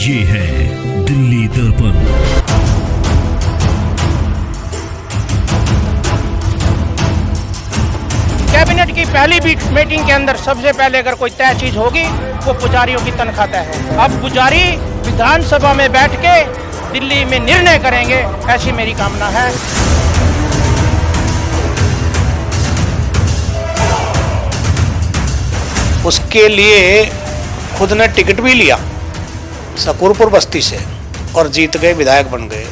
ये है दिल्ली दर्पण। कैबिनेट की पहली मीटिंग के अंदर सबसे पहले अगर कोई तय चीज होगी वो पुजारियों की तनख्वाह तय है। अब पुजारी विधानसभा में बैठ के दिल्ली में निर्णय करेंगे, ऐसी मेरी कामना है। उसके लिए खुद ने टिकट भी लिया सकूरपुर बस्ती से और जीत गए, विधायक बन गए।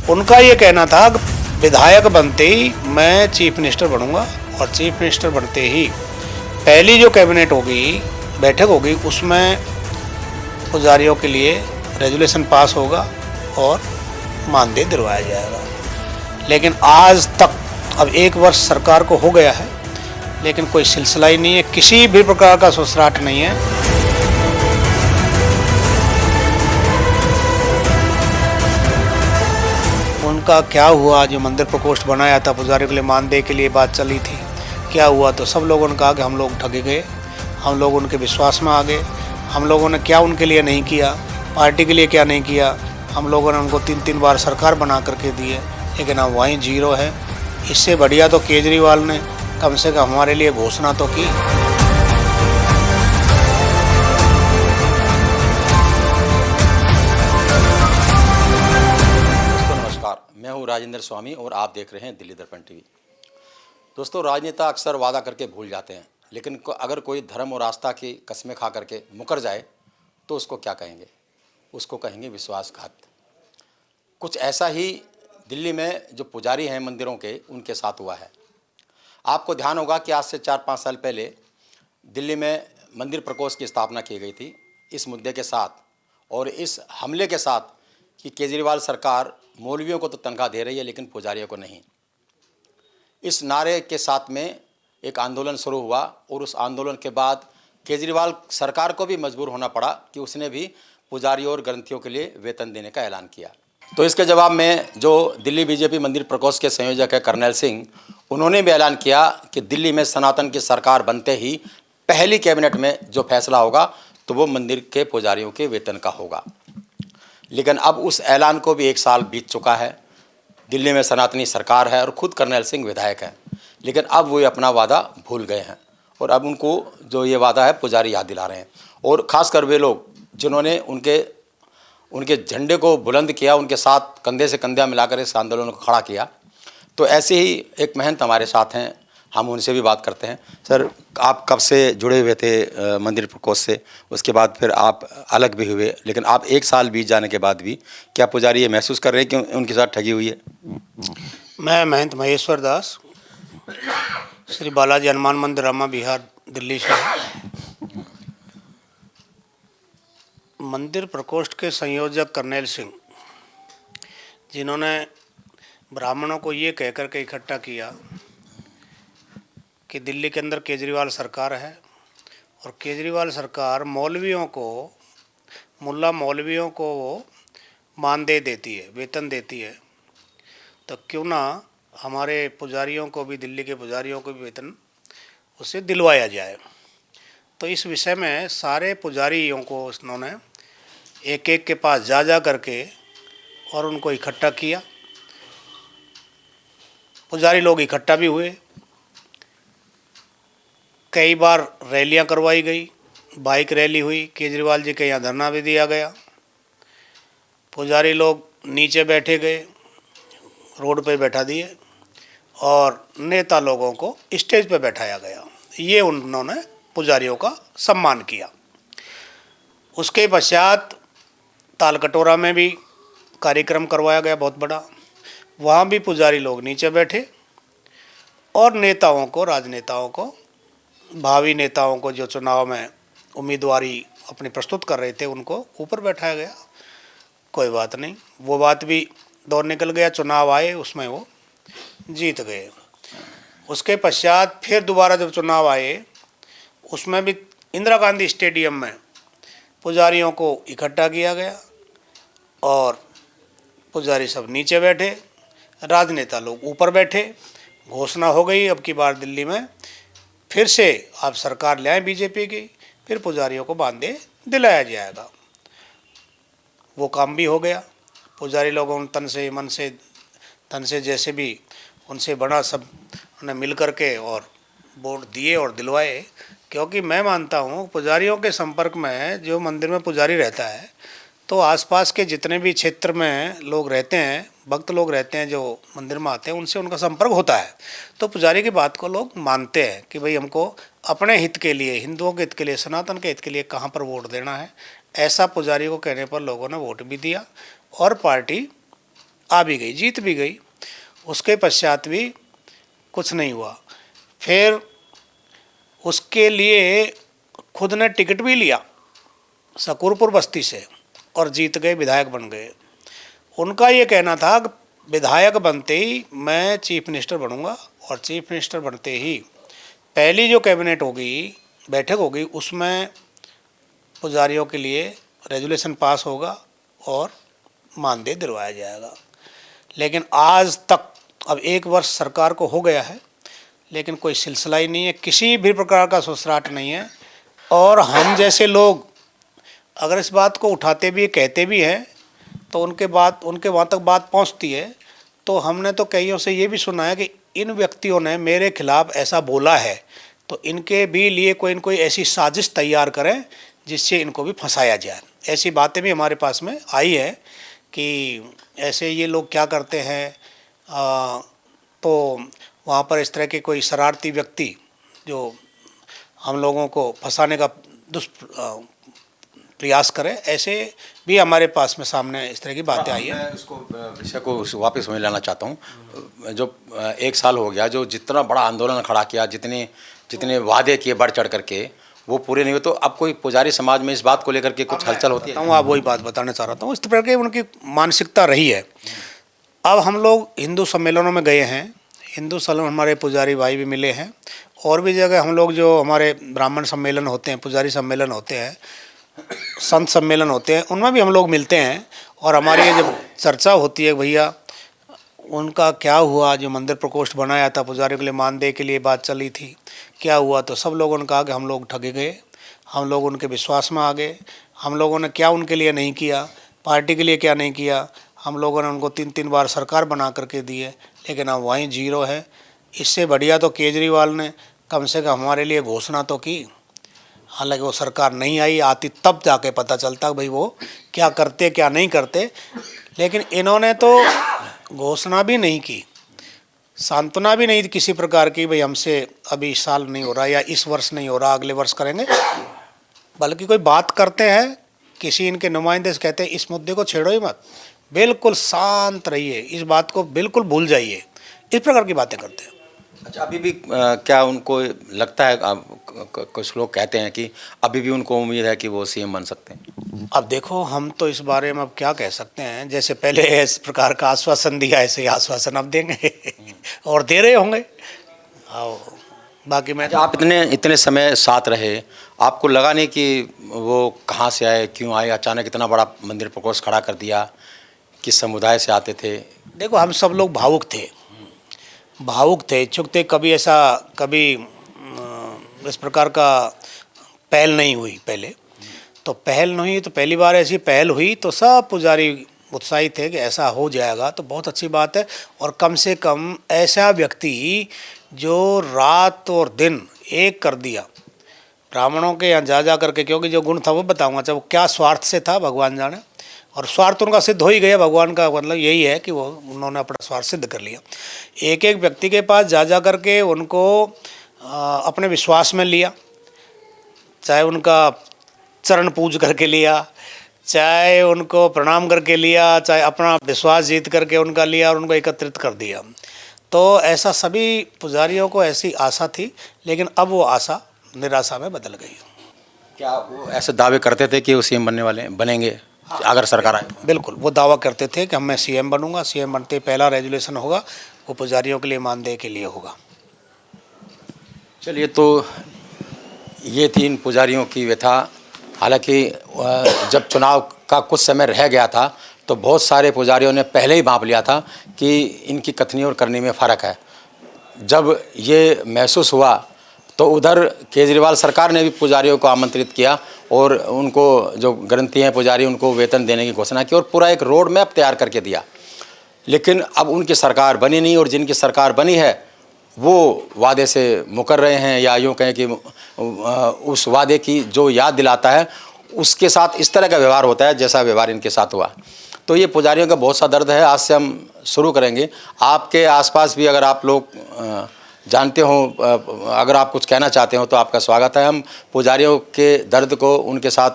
उनका ये कहना था कि विधायक बनते ही मैं चीफ मिनिस्टर बनूंगा और चीफ मिनिस्टर बनते ही पहली जो कैबिनेट होगी, बैठक होगी, उसमें पुजारियों के लिए रेजुलेशन पास होगा और मानदेय दिलवाया जाएगा। लेकिन आज तक अब 1 वर्ष सरकार को हो गया है, लेकिन कोई सिलसिला ही नहीं है, किसी भी प्रकार का सुसराट नहीं है। उनका क्या हुआ, जो मंदिर प्रकोष्ठ बनाया था पुजारियों के लिए, मानदेय के लिए बात चली थी, क्या हुआ? तो सब लोगों ने कहा कि हम लोग ठगे गए, हम लोग उनके विश्वास में आ गए। हम लोगों ने क्या उनके लिए नहीं किया, पार्टी के लिए क्या नहीं किया। हम लोगों ने उनको 3-3 बार सरकार बना करके दी है, लेकिन अब वहीं जीरो है। इससे बढ़िया तो केजरीवाल ने कम से कम हमारे लिए घोषणा तो की। नमस्कार, मैं हूं राजेंद्र स्वामी और आप देख रहे हैं दिल्ली दर्पण टीवी। दोस्तों, राजनेता अक्सर वादा करके भूल जाते हैं, लेकिन अगर कोई धर्म और आस्था की कस्में खा करके मुकर जाए तो उसको क्या कहेंगे? उसको कहेंगे विश्वासघात। कुछ ऐसा ही दिल्ली में जो पुजारी हैं मंदिरों के, उनके साथ हुआ है। आपको ध्यान होगा कि आज से 4-5 साल पहले दिल्ली में मंदिर प्रकोष्ठ की स्थापना की गई थी इस मुद्दे के साथ और इस हमले के साथ कि केजरीवाल सरकार मौलवियों को तो तनख्वाह दे रही है लेकिन पुजारियों को नहीं। इस नारे के साथ में एक आंदोलन शुरू हुआ और उस आंदोलन के बाद केजरीवाल सरकार को भी मजबूर होना पड़ा कि उसने भी पुजारियों और ग्रंथियों के लिए वेतन देने का ऐलान किया। तो इसके जवाब में जो दिल्ली बीजेपी मंदिर प्रकोष्ठ के संयोजक है कर्नल सिंह, उन्होंने भी ऐलान किया कि दिल्ली में सनातन की सरकार बनते ही पहली कैबिनेट में जो फैसला होगा तो वो मंदिर के पुजारियों के वेतन का होगा। लेकिन अब उस ऐलान को भी 1 साल बीत चुका है। दिल्ली में सनातनी सरकार है और खुद कर्नल सिंह विधायक हैं, लेकिन अब वो अपना वादा भूल गए हैं और अब उनको जो ये वादा है पुजारी याद दिला रहे हैं। और ख़ासकर वे लोग जिन्होंने उनके झंडे को बुलंद किया, उनके साथ कंधे से कंधा मिलाकर इस आंदोलन को खड़ा किया। तो ऐसे ही एक महंत हमारे साथ हैं, हम उनसे भी बात करते हैं। सर, आप कब से जुड़े हुए थे मंदिर प्रकोष्ठ से? उसके बाद फिर आप अलग भी हुए, लेकिन आप 1 साल बीत जाने के बाद भी क्या पुजारी ये महसूस कर रहे हैं कि उनके साथ ठगी हुई है? मैं महंत महेश्वर दास, श्री बालाजी हनुमान मंदिर, रामा विहार, दिल्ली से। मंदिर प्रकोष्ठ के संयोजक कर्नल सिंह, जिन्होंने ब्राह्मणों को ये कह कर के इकट्ठा किया कि दिल्ली के अंदर केजरीवाल सरकार है और केजरीवाल सरकार मुल्ला मौलवियों को मानदेय देती है, वेतन देती है, तो क्यों ना हमारे पुजारियों को भी, दिल्ली के पुजारियों को भी वेतन उससे दिलवाया जाए। तो इस विषय में सारे पुजारियों को उन्होंने एक के पास जा करके और उनको इकट्ठा किया। पुजारी लोग इकट्ठा भी हुए, कई बार रैलियां करवाई गई, बाइक रैली हुई, केजरीवाल जी के यहाँ धरना भी दिया गया। पुजारी लोग नीचे बैठे गए, रोड पे बैठा दिए और नेता लोगों को स्टेज पे बैठाया गया। ये उन्होंने पुजारियों का सम्मान किया। उसके पश्चात तालकटोरा में भी कार्यक्रम करवाया गया बहुत बड़ा, वहाँ भी पुजारी लोग नीचे बैठे और नेताओं को, राजनेताओं को, भावी नेताओं को जो चुनाव में उम्मीदवारी अपनी प्रस्तुत कर रहे थे, उनको ऊपर बैठाया गया। कोई बात नहीं, वो बात भी दौर निकल गया, चुनाव आए, उसमें वो जीत गए। उसके पश्चात फिर दोबारा जब चुनाव आए, उसमें भी इंदिरा गांधी स्टेडियम में पुजारियों को इकट्ठा किया गया और पुजारी सब नीचे बैठे, राजनेता लोग ऊपर बैठे। घोषणा हो गई अब की बार दिल्ली में फिर से आप सरकार ले आए बीजेपी की, फिर पुजारियों को मानदेय दिलाया जाएगा। वो काम भी हो गया। पुजारी लोगों ने तन से मन से धन से जैसे भी उनसे बड़ा सब उन्हें मिल करके और वोट दिए और दिलवाए। क्योंकि मैं मानता हूँ पुजारियों के संपर्क में जो मंदिर में पुजारी रहता है तो आसपास के जितने भी क्षेत्र में लोग रहते हैं, भक्त लोग रहते हैं जो मंदिर में आते हैं, उनसे उनका संपर्क होता है। तो पुजारी की बात को लोग मानते हैं कि भाई हमको अपने हित के लिए, हिंदुओं के हित के लिए, सनातन के हित के लिए कहाँ पर वोट देना है। ऐसा पुजारी को कहने पर लोगों ने वोट भी दिया और पार्टी आ भी गई, जीत भी गई। उसके पश्चात भी कुछ नहीं हुआ। फिर उसके लिए खुद ने टिकट भी लिया सकूरपुर बस्ती से और जीत गए, विधायक बन गए। उनका ये कहना था कि विधायक बनते ही मैं चीफ मिनिस्टर बनूंगा और चीफ मिनिस्टर बनते ही पहली जो कैबिनेट होगी, बैठक होगी, उसमें पुजारियों के लिए रेजुलेशन पास होगा और मानदेय दिलवाया जाएगा। लेकिन आज तक अब 1 वर्ष सरकार को हो गया है, लेकिन कोई सिलसिला ही नहीं है, किसी भी प्रकार का सुसराट नहीं है। और हम जैसे लोग अगर इस बात को उठाते भी, कहते भी हैं, तो उनके वहाँ तक बात पहुँचती है। तो हमने तो कईयों से ये भी सुना है कि इन व्यक्तियों ने मेरे खिलाफ ऐसा बोला है, तो इनके भी लिए कोई न कोई ऐसी साजिश तैयार करें जिससे इनको भी फंसाया जाए। ऐसी बातें भी हमारे पास में आई है कि ऐसे ये लोग क्या करते हैं। तो वहाँ पर इस तरह के कोई शरारती व्यक्ति जो हम लोगों को फंसाने का प्रयास करें, ऐसे भी हमारे पास में सामने इस तरह की बातें आई है। मैं इसको विषय को वापस समझ लाना चाहता हूँ। जो 1 साल हो गया, जो जितना बड़ा आंदोलन खड़ा किया, जितने वादे किए बढ़ चढ़ करके, वो पूरे नहीं हुए। तो अब कोई पुजारी समाज में इस बात को लेकर के कुछ हलचल होती है? आप वही बात बताना चाह रहा था। इस तरह की उनकी मानसिकता रही है। अब हम लोग हिंदू सम्मेलनों में गए हैं, हिंदू सम्मेलन हमारे पुजारी भाई भी मिले हैं, और भी जगह हम लोग जो हमारे ब्राह्मण सम्मेलन होते हैं, पुजारी सम्मेलन होते हैं, संत सम्मेलन होते हैं, उनमें भी हम लोग मिलते हैं। और हमारी ये जब चर्चा होती है भैया उनका क्या हुआ, जो मंदिर प्रकोष्ठ बनाया था पुजारी के लिए, मानदेय के लिए बात चली थी, क्या हुआ, तो सब लोगों ने कहा कि हम लोग ठगे गए, हम लोग उनके विश्वास में आ गए। हम लोगों ने क्या उनके लिए नहीं किया, पार्टी के लिए क्या नहीं किया। हम लोगों ने उनको 3-3 बार सरकार बना करके दी है, लेकिन अब वहीं जीरो है। इससे बढ़िया तो केजरीवाल ने कम से कम हमारे लिए घोषणा तो की। हालांकि वो सरकार नहीं आई, आती तब जाके पता चलता भाई वो क्या करते क्या नहीं करते। लेकिन इन्होंने तो घोषणा भी नहीं की, सांत्वना भी नहीं किसी प्रकार की, भाई हमसे अभी इस साल नहीं हो रहा या इस वर्ष नहीं हो रहा, अगले वर्ष करेंगे। बल्कि कोई बात करते हैं, किसी इनके नुमाइंदे से कहते हैं इस मुद्दे को छेड़ो ही मत, बिल्कुल शांत रहिए, इस बात को बिल्कुल भूल जाइए, इस प्रकार की बातें करते हैं। अच्छा, अभी भी क्या उनको लगता है, कुछ लोग कहते हैं कि अभी भी उनको उम्मीद है कि वो सीएम बन सकते हैं? अब देखो, हम तो इस बारे में अब क्या कह सकते हैं। जैसे पहले इस प्रकार का आश्वासन दिया, ऐसे ही आश्वासन अब देंगे और दे रहे होंगे। और बाकी मैं आप इतने समय साथ रहे, आपको लगा नहीं कि वो कहाँ से आए, क्यों आए, अचानक इतना बड़ा मंदिर प्रकोष्ठ खड़ा कर दिया, किस समुदाय से आते थे? देखो, हम सब लोग भावुक थे, इच्छुक थे। कभी इस प्रकार का पहल नहीं हुई पहले। तो पहल नहीं हुई, तो पहली बार ऐसी पहल हुई तो सब पुजारी उत्साहित थे कि ऐसा हो जाएगा तो बहुत अच्छी बात है। और कम से कम ऐसा व्यक्ति जो रात और दिन एक कर दिया ब्राह्मणों के यहाँ जा करके, क्योंकि जो गुण था वो बताऊंगा, चाहे वो क्या स्वार्थ से था भगवान जाने, और स्वार्थ उनका सिद्ध हो ही गया। भगवान का मतलब यही है कि वो उन्होंने अपना स्वार्थ सिद्ध कर लिया। एक एक व्यक्ति के पास जा करके उनको अपने विश्वास में लिया, चाहे उनका चरण पूज करके लिया, चाहे उनको प्रणाम करके लिया, चाहे अपना विश्वास जीत करके उनका लिया और उनको एकत्रित कर दिया। तो ऐसा सभी पुजारियों को ऐसी आशा थी, लेकिन अब वो आशा निराशा में बदल गई। क्या वो ऐसे दावे करते थे कि वो सीएम बनेंगे अगर सरकार आए? बिल्कुल, वो दावा करते थे कि मैं सीएम बनूंगा, सीएम बनते ही पहला रेजुलेशन होगा वो पुजारियों के लिए मानदेय के लिए होगा। चलिए, तो ये थी इन पुजारियों की व्यथा। हालांकि जब चुनाव का कुछ समय रह गया था तो बहुत सारे पुजारियों ने पहले ही भांप लिया था कि इनकी कथनी और करनी में फ़र्क है। जब ये महसूस हुआ तो उधर केजरीवाल सरकार ने भी पुजारियों को आमंत्रित किया और उनको जो ग्रंथी हैं पुजारी उनको वेतन देने की घोषणा की और पूरा एक रोड मैप तैयार करके दिया। लेकिन अब उनकी सरकार बनी नहीं और जिनकी सरकार बनी है वो वादे से मुकर रहे हैं, या यूँ कहें कि उस वादे की जो याद दिलाता है उसके साथ इस तरह का व्यवहार होता है जैसा व्यवहार इनके साथ हुआ। तो ये पुजारियों का बहुत सा दर्द है। आज से हम शुरू करेंगे। आपके आसपास भी अगर आप लोग जानते हो, अगर आप कुछ कहना चाहते हो तो आपका स्वागत है। हम पुजारियों के दर्द को, उनके साथ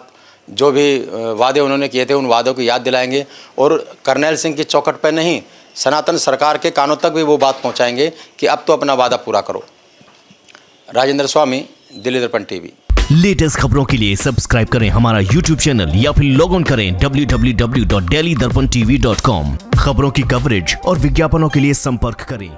जो भी वादे उन्होंने किए थे उन वादों की याद दिलाएंगे और करनैल सिंह की चौखट पर नहीं, सनातन सरकार के कानों तक भी वो बात पहुंचाएंगे कि अब तो अपना वादा पूरा करो। राजेंद्र स्वामी, दिल्ली दर्पण टीवी। लेटेस्ट खबरों के लिए सब्सक्राइब करें हमारा YouTube चैनल या फिर लॉग ऑन करें www.delhidarpantv.com। खबरों की कवरेज और विज्ञापनों के लिए संपर्क करें।